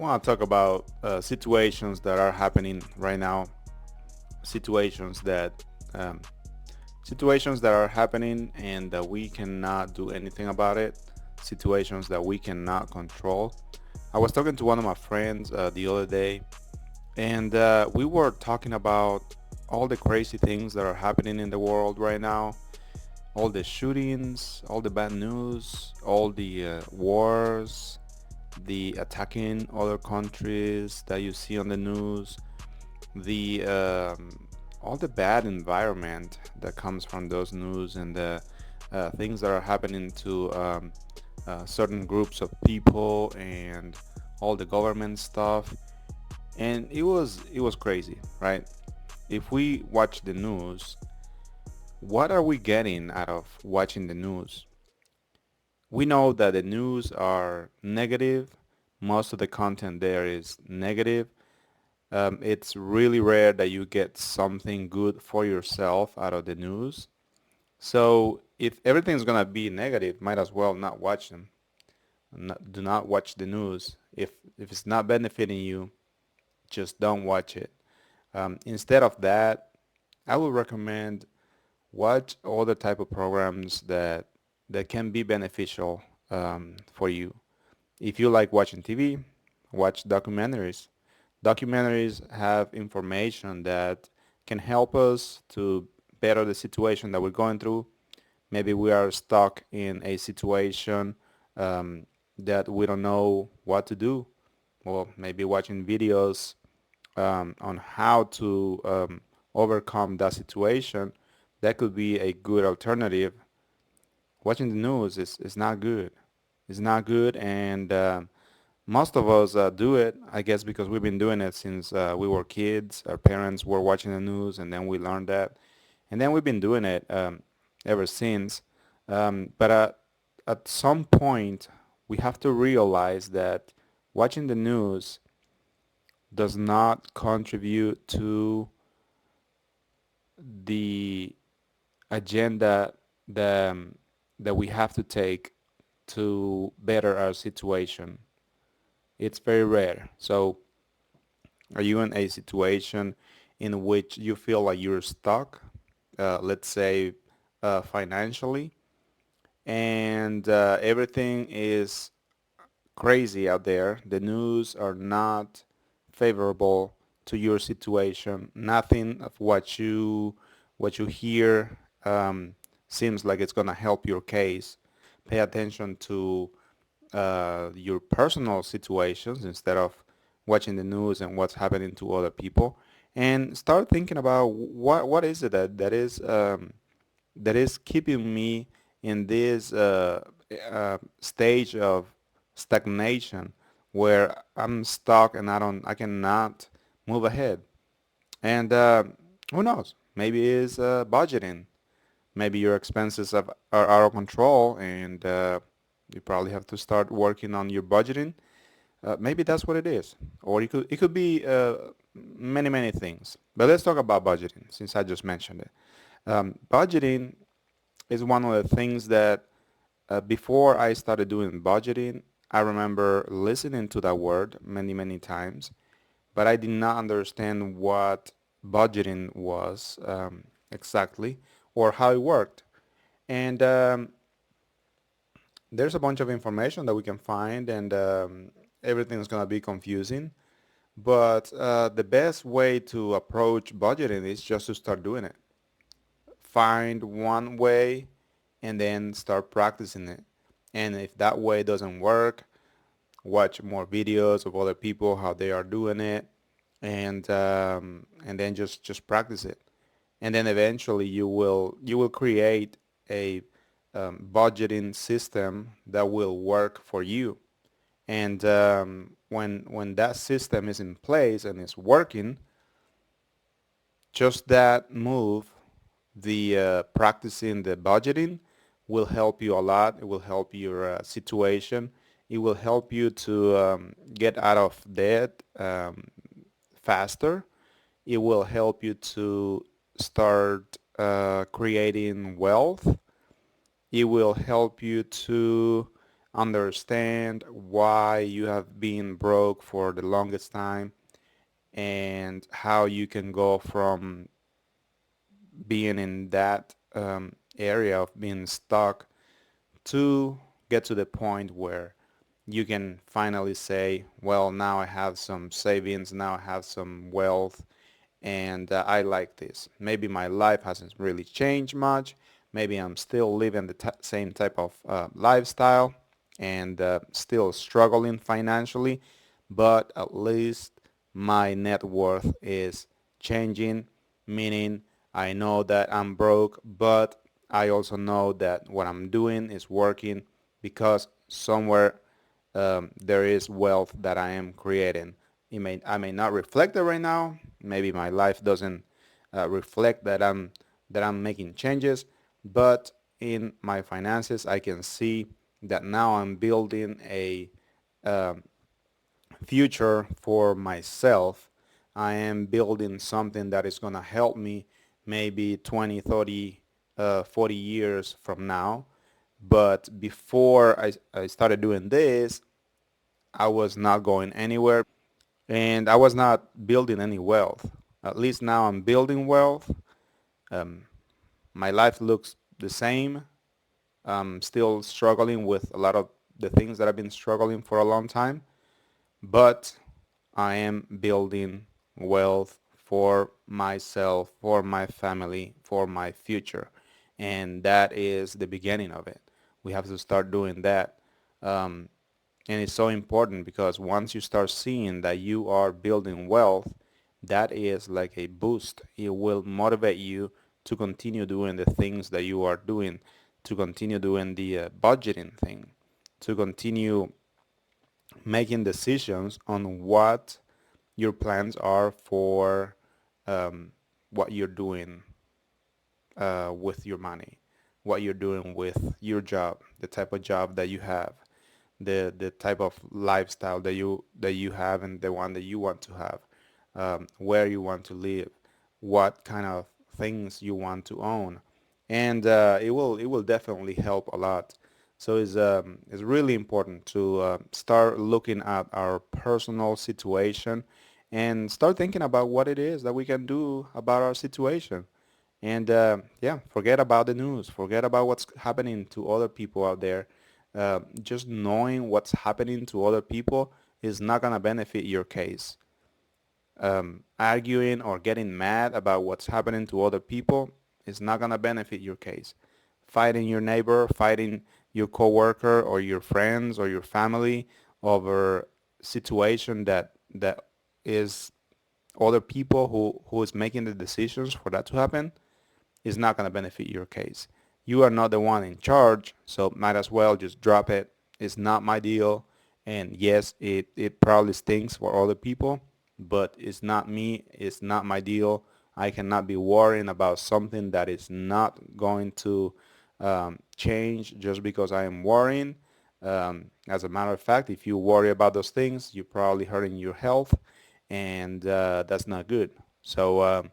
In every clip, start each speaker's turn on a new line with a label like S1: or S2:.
S1: I want to talk about situations that are happening right now, situations that um, situations that are happening and that we cannot do anything about it, situations that we cannot control. I was talking to one of my friends the other day, and we were talking about all the crazy things that are happening in the world right now, all the shootings, all the bad news, all the wars, the attacking other countries that you see on the news, the all the bad environment that comes from those news and the things that are happening to certain groups of people and all the government stuff. And it was crazy, right? If we watch the news, what are we getting out of watching the news? We know that the news are negative. Most of the content there is negative. It's really rare that you get something good for yourself out of the news. So if everything's gonna be negative, might as well not watch them. Do not watch the news. If it's not benefiting you, just don't watch it. Instead of that, I would recommend watch other type of programs that can be beneficial for you. If you like watching TV, watch documentaries. Documentaries have information that can help us to better the situation that we're going through. Maybe we are stuck in a situation um, that we don't know what to do. Well, maybe watching videos on how to overcome that situation, that could be a good alternative. Watching the news is not good. It's not good, and most of us do it, I guess, because we've been doing it since we were kids. Our parents were watching the news, and then we learned that, and then we've been doing it ever since. But at some point, we have to realize that watching the news does not contribute to the agenda that, that we have to take to better our situation. It's very rare. So are you in a situation in which you feel like you're stuck, let's say financially, and everything is crazy out there? The news are not favorable to your situation. Nothing of what you hear seems like it's gonna help your case. Pay attention to your personal situations instead of watching the news and what's happening to other people, and start thinking about what is it that is keeping me in this stage of stagnation where I'm stuck and I cannot move ahead. And who knows? Maybe it's budgeting. Maybe your expenses are out of control, and you probably have to start working on your budgeting. Maybe that's what it is, or it could be many things. But let's talk about budgeting since I just mentioned it. Budgeting is one of the things that before I started doing budgeting, I remember listening to that word many times, but I did not understand what budgeting was exactly or how it worked. And there's a bunch of information that we can find, and everything's gonna be confusing. But the best way to approach budgeting is just to start doing it. Find one way and then start practicing it. And if that way doesn't work, watch more videos of other people how they are doing it, and then just practice it. And then eventually you will create a budgeting system that will work for you. And when that system is in place and is working, just that move, the practicing the budgeting, will help you a lot. It will help your situation. It will help you to get out of debt faster. It will help you to start creating wealth. It will help you to understand why you have been broke for the longest time and how you can go from being in that area of being stuck to get to the point where you can finally say, well, now I have some savings, now I have some wealth, and I like this. Maybe my life hasn't really changed much. Maybe I'm still living the same type of lifestyle and still struggling financially, but at least my net worth is changing, meaning I know that I'm broke, but I also know that what I'm doing is working because somewhere there is wealth that I am creating. I may not reflect it right now. Maybe my life doesn't reflect that I'm making changes, but in my finances, I can see that now I'm building a um, future for myself. I am building something that is going to help me maybe 20, 30, 40 years from now. But before I started doing this, I was not going anywhere and I was not building any wealth. At least now I'm building wealth. Um, my life looks the same. I'm still struggling with a lot of the things that I've been struggling for a long time, but I am building wealth for myself, for my family, for my future. And that is the beginning of it. We have to start doing that. Um, And it's so important because once you start seeing that you are building wealth, that is like a boost. It will motivate you to continue doing the things that you are doing, to continue doing the budgeting thing, to continue making decisions on what your plans are for um, what you're doing with your money, what you're doing with your job, the type of job that you have, the type of lifestyle that you have and the one that you want to have, where you want to live, what kind of things you want to own, and it will definitely help a lot. So it's really important to start looking at our personal situation and start thinking about what it is that we can do about our situation. And yeah, forget about the news. Forget about what's happening to other people out there. Just knowing what's happening to other people is not going to benefit your case. Arguing or getting mad about what's happening to other people is not going to benefit your case. Fighting your neighbor, fighting your coworker or your friends or your family over situation that is other people who is making the decisions for that to happen is not going to benefit your case. You are not the one in charge, so might as well just drop it. It's not my deal. And yes, it probably stinks for other people, but it's not me. It's not my deal. I cannot be worrying about something that is not going to change just because I am worrying. As a matter of fact, if you worry about those things, you're probably hurting your health, and that's not good. So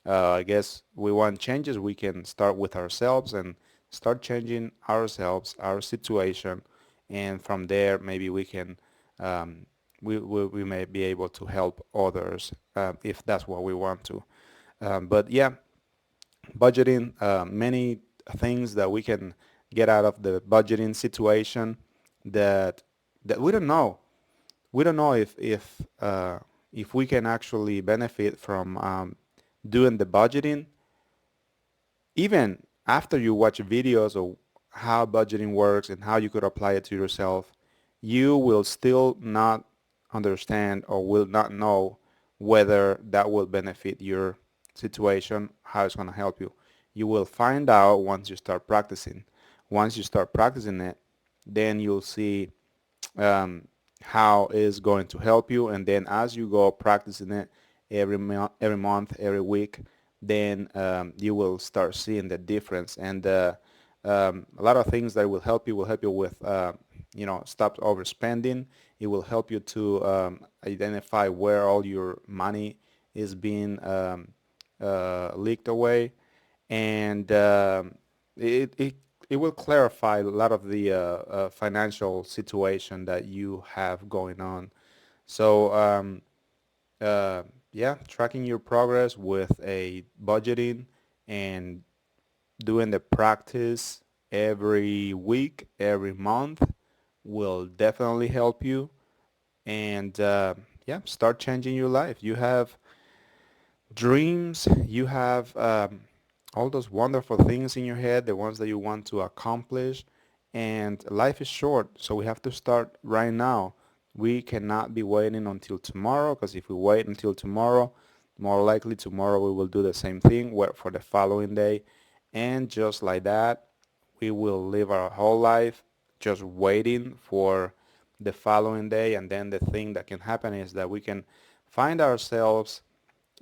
S1: I guess we want changes. We can start with ourselves and start changing ourselves, our situation, and from there maybe we can um, we may be able to help others if that's what we want to. But yeah, budgeting, many things that we can get out of the budgeting situation that we don't know. We don't know if we can actually benefit from doing the budgeting even after you watch videos of how budgeting works and how you could apply it to yourself, you will still not understand or will not know whether that will benefit your situation, how it's going to help you. You will find out once you start practicing. Once you start practicing it, then you'll see um, how it's going to help you. And then as you go practicing it every month, every week, then you will start seeing the difference. And a lot of things that will help you with, stop overspending. It will help you to identify where all your money is being leaked away. And it it will clarify a lot of the financial situation that you have going on. So yeah, tracking your progress with a budgeting and doing the practice every week, every month will definitely help you. And yeah, start changing your life. You have dreams, you have all those wonderful things in your head, the ones that you want to accomplish. And life is short, so we have to start right now. We cannot be waiting until tomorrow, because if we wait until tomorrow, more likely tomorrow we will do the same thing, wait for the following day. And just like that, we will live our whole life just waiting for the following day. And then the thing that can happen is that we can find ourselves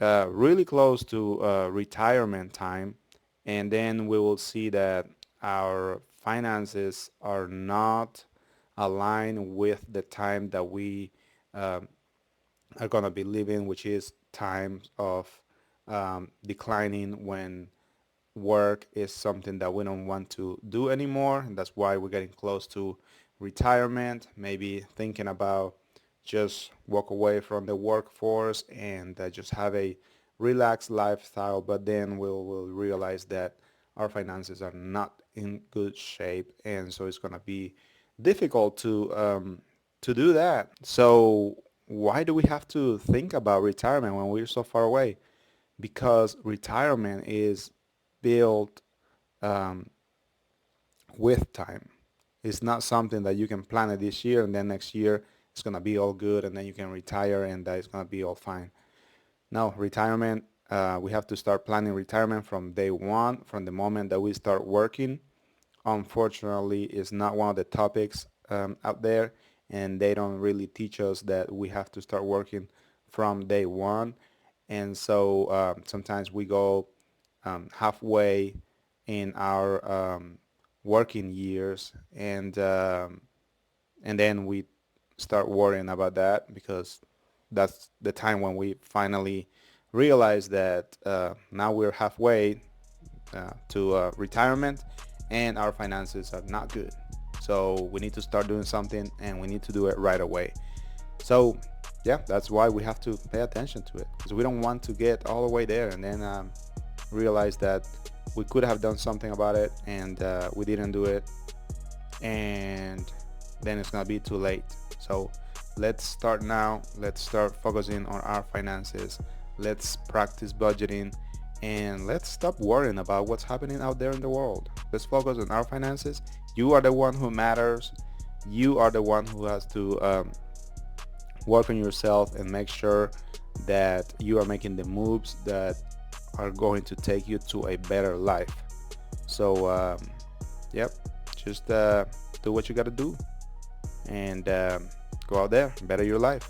S1: really close to retirement time, and then we will see that our finances are not aligned with the time that we um, are going to be living, which is times of declining, when work is something that we don't want to do anymore. And that's why we're getting close to retirement, maybe thinking about just walk away from the workforce and just have a relaxed lifestyle. But then we'll realize that our finances are not in good shape, and so it's going to be difficult to do that. So why do we have to think about retirement when we're so far away? Because retirement is built um, with time. It's not something that you can plan it this year and then next year it's gonna be all good and then you can retire and that it's gonna be all fine. No, retirement. We have to start planning retirement from day one, from the moment that we start working. Unfortunately, it's not one of the topics out there, and they don't really teach us that we have to start working from day one. And so sometimes we go halfway in our working years, and then we start worrying about that, because that's the time when we finally realize that now we're halfway to retirement and our finances are not good. So we need to start doing something, and we need to do it right away. So yeah, that's why we have to pay attention to it, because we don't want to get all the way there and then realize that we could have done something about it and we didn't do it, and then it's gonna be too late. So let's start now. Let's start focusing on our finances. Let's practice budgeting, and let's stop worrying about what's happening out there in the world. Let's focus on our finances. You are the one who matters. You are the one who has to work on yourself and make sure that you are making the moves that are going to take you to a better life. So yep, just do what you got to do, and go out there, better your life.